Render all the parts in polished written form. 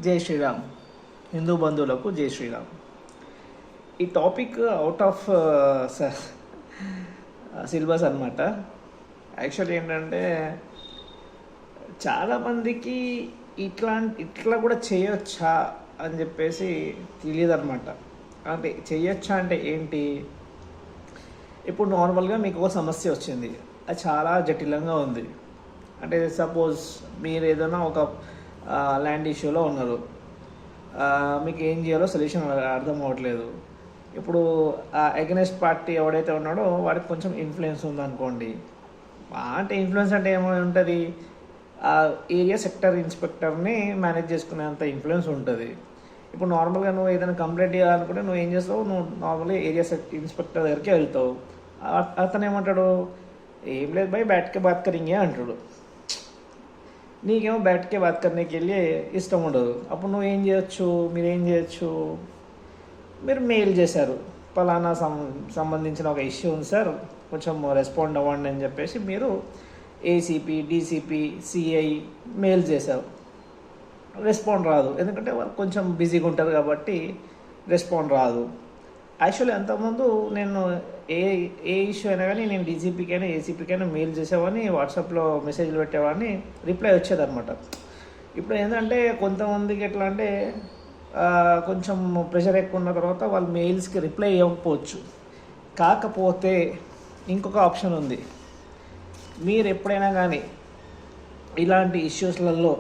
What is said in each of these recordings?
జై శ్రీరామ్. హిందూ బంధువులకు జై శ్రీరామ్. ఈ టాపిక్ అవుట్ ఆఫ్ సిలబస్ అనమాట. యాక్చువల్లీ ఏంటంటే చాలామందికి ఇట్లా కూడా చేయొచ్చా అని చెప్పేసి తెలియదు అనమాట. అంటే చేయొచ్చా అంటే ఏంటి, ఇప్పుడు నార్మల్గా మీకు ఒక సమస్య వచ్చింది, అది చాలా జటిలంగా ఉంది. అంటే సపోజ్ మీరు ఏదైనా ఒక ల్యాండ్ ఇష్యూలో ఉన్నారు, మీకు ఏం చేయాలో సొల్యూషన్ అర్థం అవ్వట్లేదు. ఇప్పుడు ఆ అగెనెస్ట్ పార్టీ ఎవడైతే ఉన్నాడో వాడికి కొంచెం ఇన్ఫ్లుయెన్స్ ఉందనుకోండి. అంటే ఇన్ఫ్లుయెన్స్ అంటే ఏమై ఉంటుంది, ఆ ఏరియా సెక్టర్ ఇన్స్పెక్టర్ని మేనేజ్ చేసుకునేంత ఇన్ఫ్లుయెన్స్ ఉంటుంది. ఇప్పుడు నార్మల్గా నువ్వు ఏదైనా కంప్లైంట్ చేయాలనుకుంటే నువ్వు ఏం చేస్తావు, నువ్వు నార్మల్గా ఏరియా ఇన్స్పెక్టర్ దగ్గరికి వెళ్తావు. అతను ఏమంటాడు, ఏం లేదు భయ్ బ్యాట్కే బాత్ కరింగే అంటాడు. నీకేమో బ్యాట్కే బాత్ కర్నేకి వెళ్ళి ఇష్టం ఉండదు. అప్పుడు నువ్వేం చేయొచ్చు, మీరేం చేయొచ్చు, మీరు మెయిల్ చేశారు, పలానా సంబంధించిన ఒక ఇష్యూ ఉంది సార్, కొంచెం రెస్పాండ్ అవ్వండి అని చెప్పేసి మీరు ఏసీపీ, డీసీపీ, సిఐ మెయిల్ చేశారు. రెస్పాండ్ రాదు, ఎందుకంటే వాళ్ళు కొంచెం బిజీగా ఉంటారు కాబట్టి రెస్పాండ్ రాదు. యాక్చువల్లీ అంతకుముందు నేను ఏ ఇష్యూ అయినా కానీ నేను డీజీపీకైనా ఏసీపీకైనా మెయిల్ చేసేవాడిని, వాట్సాప్లో మెసేజ్లు పెట్టేవాడిని, రిప్లై వచ్చేదన్నమాట. ఇప్పుడు ఏంటంటే కొంతమందికి ఎట్లా అంటే కొంచెం ప్రెషర్ ఎక్కువ ఉన్న తర్వాత వాళ్ళు మెయిల్స్కి రిప్లై ఇవ్వకపోవచ్చు. కాకపోతే ఇంకొక ఆప్షన్ ఉంది. మీరు ఎప్పుడైనా కానీ ఇలాంటి ఇష్యూస్లలో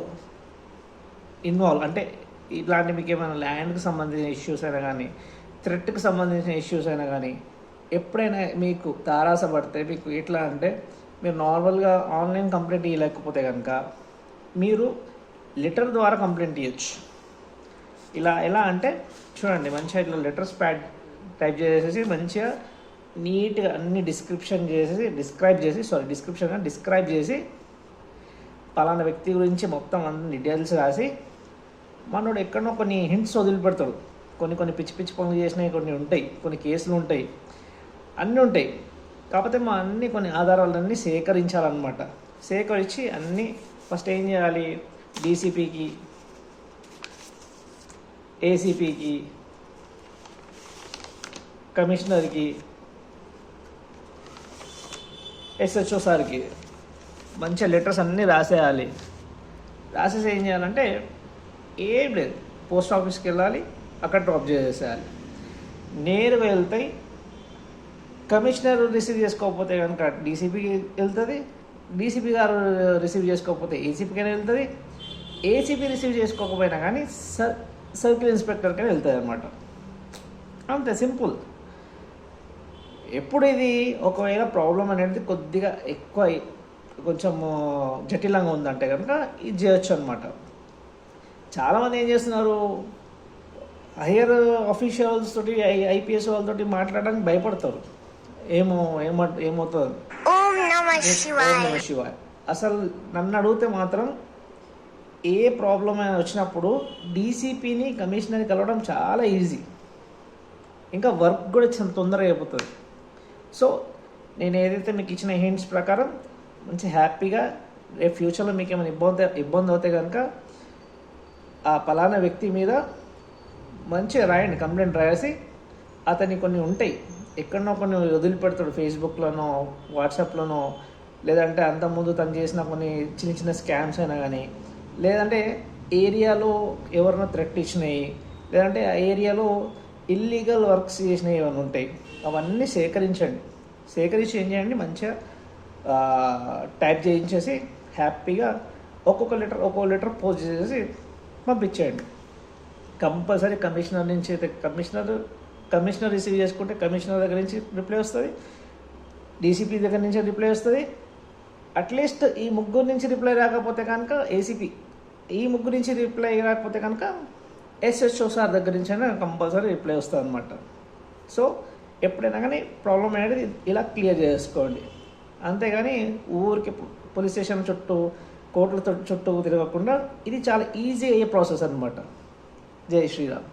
ఇన్వాల్వ్ అంటే ఇలాంటి మీకు ఏమైనా ల్యాండ్కి సంబంధించిన ఇష్యూస్ అయినా కానీ, థ్రెట్కి సంబంధించిన ఇష్యూస్ అయినా కానీ ఎప్పుడైనా మీకు తారాసపడితే, మీకు ఎట్లా అంటే మీరు నార్మల్గా ఆన్లైన్ కంప్లైంట్ ఇవ్వలేకపోతే కనుక మీరు లెటర్ ద్వారా కంప్లైంట్ ఇవ్వచ్చు. ఎలా అంటే చూడండి, మంచిగా ఇట్లా లెటర్స్ టైప్ చేసేసి మంచిగా నీట్గా అన్ని డిస్క్రైబ్ చేసి పలానా వ్యక్తి గురించి మొత్తం అన్ని డీటెయిల్స్ రాసి మనోడు ఎక్కడో కొన్ని హింట్స్ వదిలిపెడతాడు. కొన్ని పిచ్చి పనులు చేసినవి కొన్ని ఉంటాయి, కొన్ని కేసులు ఉంటాయి, అన్నీ ఉంటాయి. కాకపోతే అన్ని కొన్ని ఆధారాలన్నీ సేకరించాలన్నమాట. సేకరించి అన్నీ ఫస్ట్ ఏం చేయాలి, డీసీపీకి, ఏసీపీకి, కమిషనర్కి, ఎస్హెచ్ఓ సార్కి మంచిగా లెటర్స్ అన్నీ రాసేయాలి. రాసేసి ఏం చేయాలంటే ఏం లేదు, పోస్ట్ ఆఫీస్కి వెళ్ళాలి, అక్కడ డ్రాప్ చేసేయాలి. నేరుగా వెళ్తాయి. కమిషనర్ రిసీవ్ చేసుకోకపోతే కనుక డీసీపీకి వెళ్తుంది, డీసీపీ గారు రిసీవ్ చేసుకోకపోతే ఏసీపీకైనా వెళ్తుంది, ఏసీపీ రిసీవ్ చేసుకోకపోయినా కానీ సర్కిల్ ఇన్స్పెక్టర్కైనా వెళ్తుంది అనమాట. అంతే సింపుల్. ఎప్పుడు ఇది ఒకవేళ ప్రాబ్లం అనేది కొద్దిగా ఎక్కువ కొంచెం జటిలంగా ఉందంటే కనుక ఇది చేయొచ్చు అనమాట. చాలామంది ఏం చేస్తున్నారు, హైయర్ ఆఫీషియల్స్ తోటి, ఐపీఎస్ వాళ్ళతోటి మాట్లాడడానికి భయపడతారు. ఏమవుతుంది, ఓం నమః శివాయ. అసలు నన్ను అడిగితే మాత్రం ఏ ప్రాబ్లం అయినా వచ్చినప్పుడు డీసీపీని, కమిషనర్ని కలవడం చాలా ఈజీ, ఇంకా వర్క్ కూడా చాలా తొందరగా అయిపోతుంది. సో నేను ఏదైతే మీకు ఇచ్చిన హింట్స్ ప్రకారం మంచి హ్యాపీగా రేపు ఫ్యూచర్లో మీకు ఏమైనా ఇబ్బంది అవుతే కనుక ఆ పలానా వ్యక్తి మీద మంచిగా రాయండి, కంప్లైంట్ రాసి. అతని కొన్ని ఉంటాయి, ఎక్కడనో కొన్ని వదిలిపెడతాడు, ఫేస్బుక్లోనో వాట్సాప్లోనో, లేదంటే అంతకుముందు తను చేసిన కొన్ని చిన్న స్కామ్స్ అయినా కానీ, లేదంటే ఏరియాలో ఎవరైనా థ్రెట్ ఇచ్చినాయి, లేదంటే ఆ ఏరియాలో ఇల్లీగల్ వర్క్స్ చేసినవి ఏమైనా ఉంటాయి, అవన్నీ సేకరించి ఏం చేయండి, మంచిగా టైప్ చేయించేసి హ్యాపీగా ఒక్కొక్క లెటర్ పోస్ట్ చేసేసి పంపించేయండి. కంపల్సరీ కమిషనర్ నుంచి అయితే కమిషనర్ రిసీవ్ చేసుకుంటే కమిషనర్ దగ్గర నుంచి రిప్లై వస్తుంది, డీసీపీ దగ్గర నుంచి రిప్లై వస్తుంది. అట్లీస్ట్ ఈ ముగ్గురు నుంచి రిప్లై రాకపోతే కనుక ఏసీపీ, ఈ ముగ్గురు నుంచి రిప్లై రాకపోతే కనుక ఎస్హెచ్ఓ సార్ దగ్గర నుంచి అయినా కంపల్సరీ రిప్లై వస్తుంది అనమాట. సో ఎప్పుడైనా కానీ ప్రాబ్లం అనేది ఇలా క్లియర్ చేసుకోండి. అంతేగాని ఊరికి పోలీస్ స్టేషన్ చుట్టూ, కోర్టుల చుట్టూ తిరగకుండా ఇది చాలా ఈజీ అయ్యే ప్రాసెస్ అనమాట. జై శ్రీరామ్.